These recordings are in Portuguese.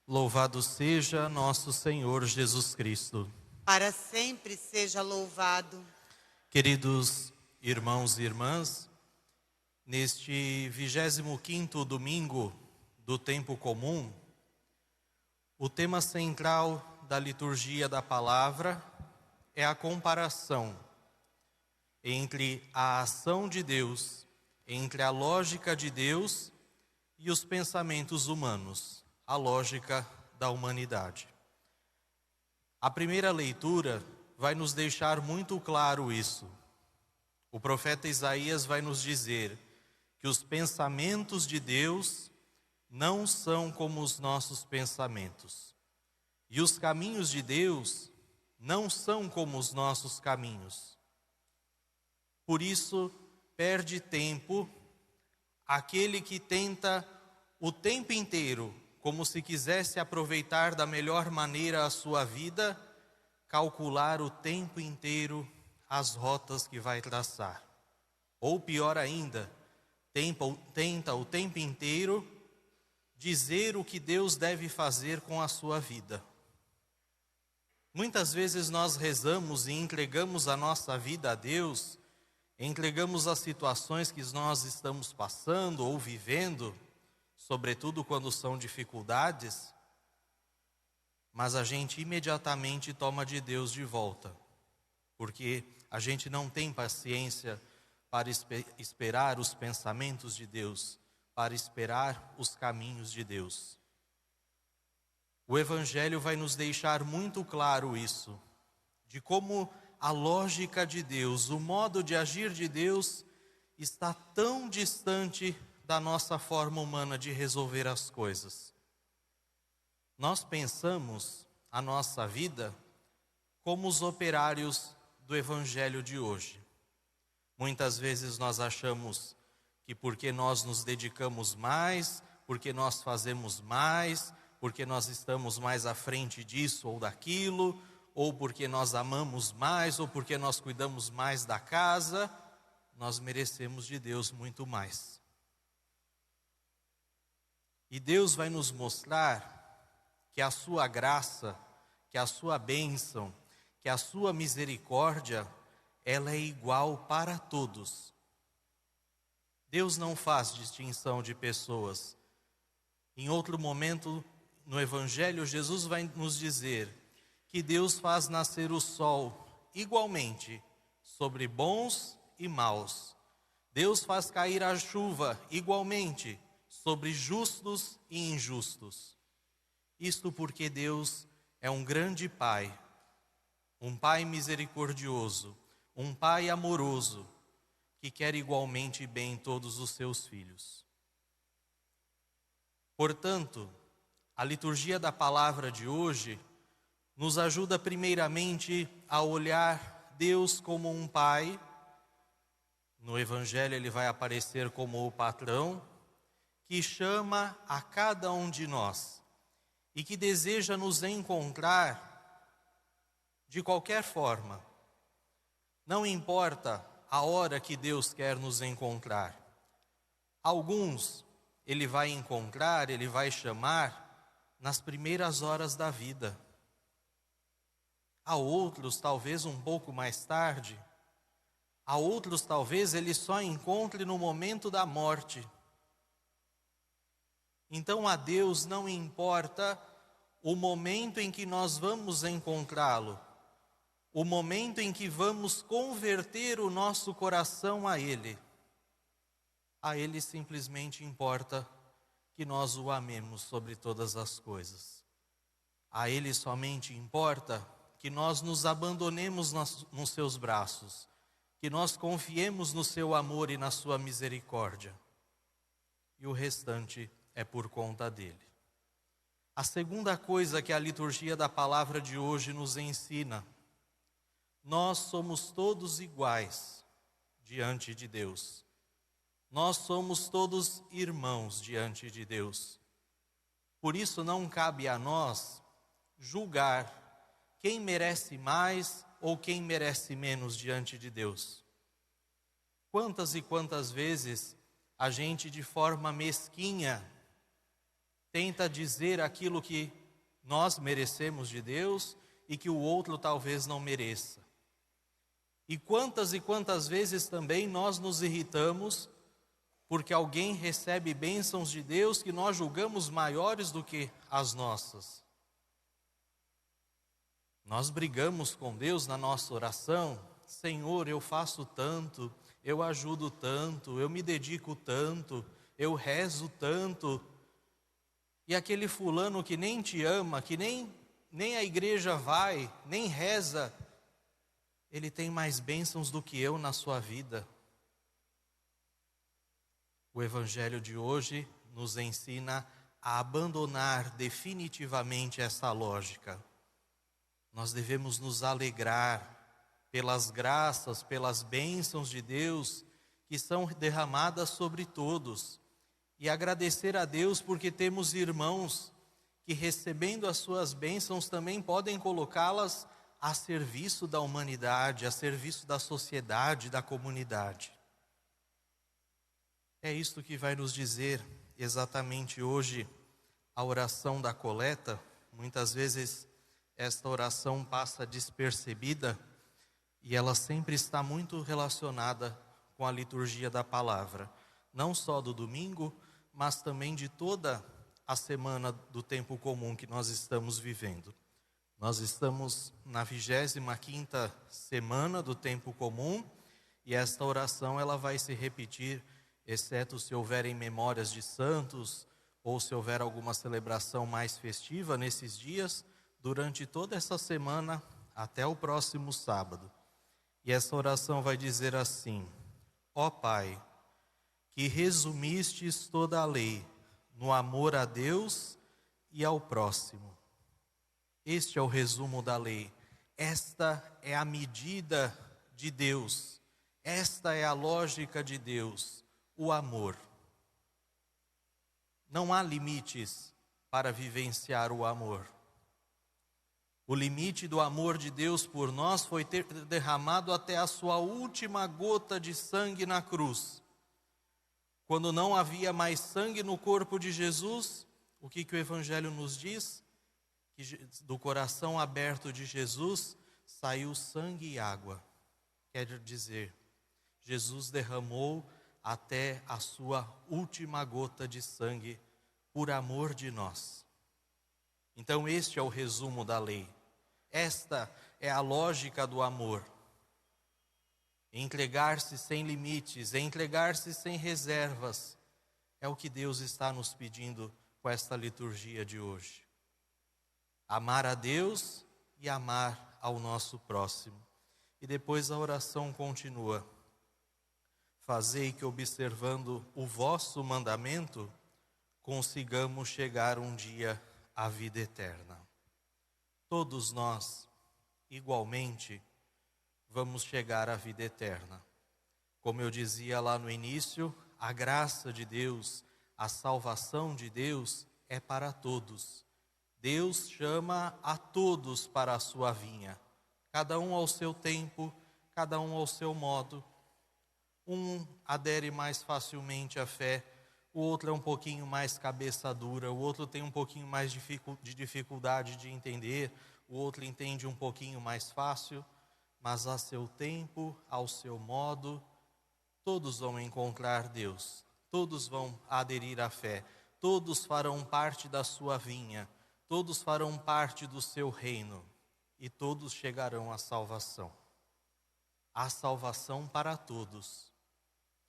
Louvado seja nosso Senhor Jesus Cristo. Para sempre seja louvado. Queridos irmãos e irmãs, neste 25º domingo do tempo comum, o tema central da liturgia da palavra é a comparação entre a ação de Deus, entre a lógica de Deus e os pensamentos humanos, a lógica da humanidade. A primeira leitura vai nos deixar muito claro isso. O profeta Isaías vai nos dizer que os pensamentos de Deus não são como os nossos pensamentos. E os caminhos de Deus não são como os nossos caminhos. Por isso, perde tempo aquele que tenta o tempo inteiro, como se quisesse aproveitar da melhor maneira a sua vida, calcular o tempo inteiro as rotas que vai traçar. Ou pior ainda, tenta o tempo inteiro dizer o que Deus deve fazer com a sua vida. Muitas vezes nós rezamos e entregamos a nossa vida a Deus, entregamos as situações que nós estamos passando ou vivendo, sobretudo quando são dificuldades, mas a gente imediatamente toma de Deus de volta, porque a gente não tem paciência para esperar os pensamentos de Deus, para esperar os caminhos de Deus. O Evangelho vai nos deixar muito claro isso, de como a lógica de Deus, o modo de agir de Deus está tão distante da nossa forma humana de resolver as coisas. Nós pensamos a nossa vida como os operários do Evangelho de hoje. Muitas vezes nós achamos que porque nós nos dedicamos mais, porque nós fazemos mais, porque nós estamos mais à frente disso ou daquilo, ou porque nós amamos mais, ou porque nós cuidamos mais da casa, nós merecemos de Deus muito mais. E Deus vai nos mostrar que a sua graça, que a sua bênção, que a sua misericórdia, ela é igual para todos. Deus não faz distinção de pessoas. Em outro momento, no Evangelho, Jesus vai nos dizer que Deus faz nascer o sol igualmente sobre bons e maus. Deus faz cair a chuva igualmente sobre justos e injustos. Isto porque Deus é um grande Pai, um Pai misericordioso, um Pai amoroso, que quer igualmente bem todos os seus filhos. Portanto, a liturgia da palavra de hoje nos ajuda primeiramente a olhar Deus como um Pai. No Evangelho ele vai aparecer como o patrão, que chama a cada um de nós e que deseja nos encontrar de qualquer forma. Não importa a hora que Deus quer nos encontrar. Alguns ele vai encontrar, ele vai chamar nas primeiras horas da vida. A outros talvez um pouco mais tarde. A outros talvez ele só encontre no momento da morte. Então a Deus não importa o momento em que nós vamos encontrá-lo, o momento em que vamos converter o nosso coração a Ele. A Ele simplesmente importa que nós o amemos sobre todas as coisas. A Ele somente importa que nós nos abandonemos nos seus braços, que nós confiemos no seu amor e na sua misericórdia. E o restante é por conta dele. A segunda coisa que a liturgia da palavra de hoje nos ensina: nós somos todos iguais diante de Deus. Nós somos todos irmãos diante de Deus. Por isso não cabe a nós julgar quem merece mais ou quem merece menos diante de Deus. Quantas e quantas vezes a gente de forma mesquinha tenta dizer aquilo que nós merecemos de Deus e que o outro talvez não mereça. E quantas vezes também nós nos irritamos porque alguém recebe bênçãos de Deus que nós julgamos maiores do que as nossas. Nós brigamos com Deus na nossa oração: Senhor, eu faço tanto, eu ajudo tanto, eu me dedico tanto, eu rezo tanto. E aquele fulano que nem te ama, que nem a igreja vai, nem reza, ele tem mais bênçãos do que eu na sua vida. O Evangelho de hoje nos ensina a abandonar definitivamente essa lógica. Nós devemos nos alegrar pelas graças, pelas bênçãos de Deus que são derramadas sobre todos. E agradecer a Deus porque temos irmãos que, recebendo as suas bênçãos, também podem colocá-las a serviço da humanidade, a serviço da sociedade, da comunidade. É isto que vai nos dizer exatamente hoje a oração da coleta. Muitas vezes esta oração passa despercebida e ela sempre está muito relacionada com a liturgia da palavra, não só do domingo, mas também de toda a semana do tempo comum que nós estamos vivendo. Nós estamos na 25ª semana do tempo comum e esta oração ela vai se repetir, exceto se houverem memórias de santos ou se houver alguma celebração mais festiva nesses dias, durante toda essa semana até o próximo sábado. E essa oração vai dizer assim: ó Pai, que resumistes toda a lei no amor a Deus e ao próximo. Este é o resumo da lei. Esta é a medida de Deus. Esta é a lógica de Deus, o amor. Não há limites para vivenciar o amor. O limite do amor de Deus por nós foi ter derramado até a sua última gota de sangue na cruz. Quando não havia mais sangue no corpo de Jesus, o que o Evangelho nos diz? Que do coração aberto de Jesus saiu sangue e água. Quer dizer, Jesus derramou até a sua última gota de sangue por amor de nós. Então este é o resumo da lei. Esta é a lógica do amor. Entregar-se sem limites, entregar-se sem reservas, é o que Deus está nos pedindo com esta liturgia de hoje. Amar a Deus e amar ao nosso próximo. E depois a oração continua: fazei que, observando o vosso mandamento, consigamos chegar um dia à vida eterna. Todos nós, igualmente, vamos chegar à vida eterna. Como eu dizia lá no início, a graça de Deus, a salvação de Deus é para todos. Deus chama a todos para a sua vinha, cada um ao seu tempo, cada um ao seu modo. Um adere mais facilmente à fé, o outro é um pouquinho mais cabeça dura, o outro tem um pouquinho mais de dificuldade de entender, o outro entende um pouquinho mais fácil, mas a seu tempo, ao seu modo, todos vão encontrar Deus, todos vão aderir à fé, todos farão parte da sua vinha, todos farão parte do seu reino e todos chegarão à salvação. Há salvação para todos.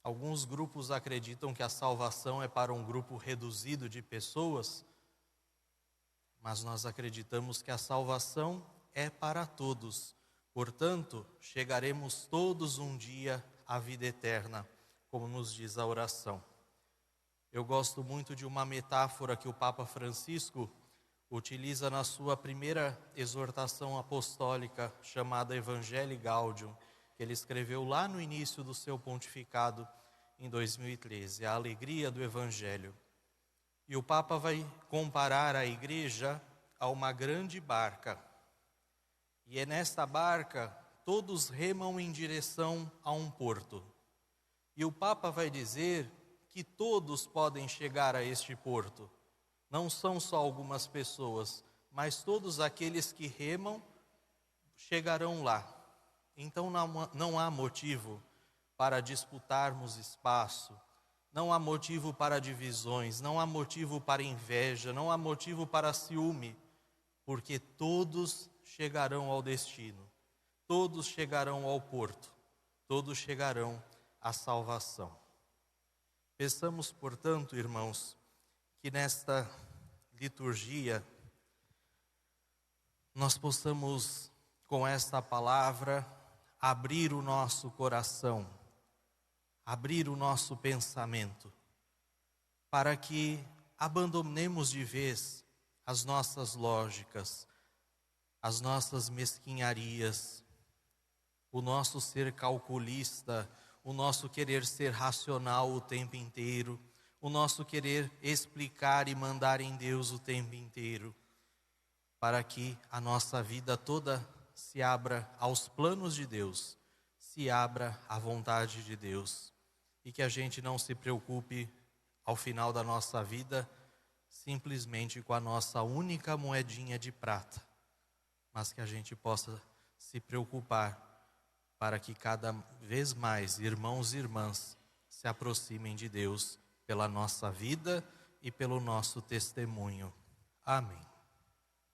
Alguns grupos acreditam que a salvação é para um grupo reduzido de pessoas, mas nós acreditamos que a salvação é para todos. Portanto, chegaremos todos um dia à vida eterna, como nos diz a oração. Eu gosto muito de uma metáfora que o Papa Francisco utiliza na sua primeira exortação apostólica, chamada Evangelii Gaudium, que ele escreveu lá no início do seu pontificado, em 2013, a alegria do Evangelho. E o Papa vai comparar a igreja a uma grande barca. E é nesta barca, todos remam em direção a um porto. E o Papa vai dizer que todos podem chegar a este porto. não são só algumas pessoas, mas todos aqueles que remam chegarão lá. Então não há motivo para disputarmos espaço, não há motivo para divisões, não há motivo para inveja, não há motivo para ciúme, porque todos chegarão ao destino, todos chegarão ao porto, todos chegarão à salvação. Peçamos, portanto, irmãos, que nesta liturgia nós possamos, com esta palavra, abrir o nosso coração, abrir o nosso pensamento, para que abandonemos de vez as nossas lógicas, as nossas mesquinharias, o nosso ser calculista, o nosso querer ser racional o tempo inteiro, o nosso querer explicar e mandar em Deus o tempo inteiro, para que a nossa vida toda se abra aos planos de Deus, se abra à vontade de Deus, e que a gente não se preocupe ao final da nossa vida simplesmente com a nossa única moedinha de prata, mas que a gente possa se preocupar para que cada vez mais irmãos e irmãs se aproximem de Deus pela nossa vida e pelo nosso testemunho. Amém.